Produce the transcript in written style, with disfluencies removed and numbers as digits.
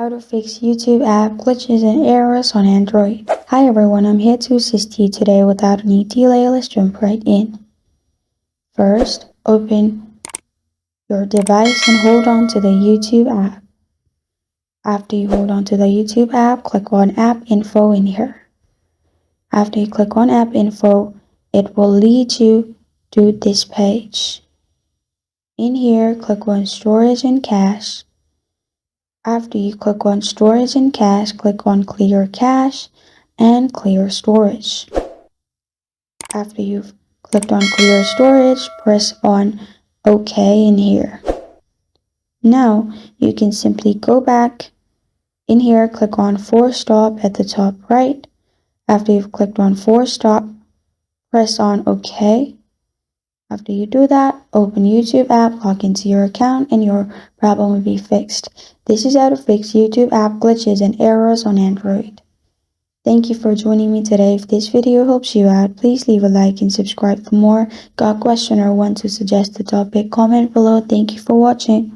How to fix YouTube app glitches and errors on Android. Hi everyone, I'm here to assist you today without any delay. Let's jump right in. First, open your device and hold on to the YouTube app. After you hold on to the YouTube app, click on App Info in here. After you click on App Info, it will lead you to this page. In here, click on Storage and Cache. After you click on Storage and Cache, click on Clear Cache and Clear Storage. After you've clicked on Clear Storage, press on OK in here. Now you can simply go back in here, click on Force Stop at the top right. After you've clicked on Force Stop, press on OK. After you do that, open YouTube app, log into your account, and your problem will be fixed. This is how to fix YouTube app glitches and errors on Android. Thank you for joining me today. If this video helps you out, please leave a like and subscribe for more. Got a question or want to suggest a topic? Comment below. Thank you for watching.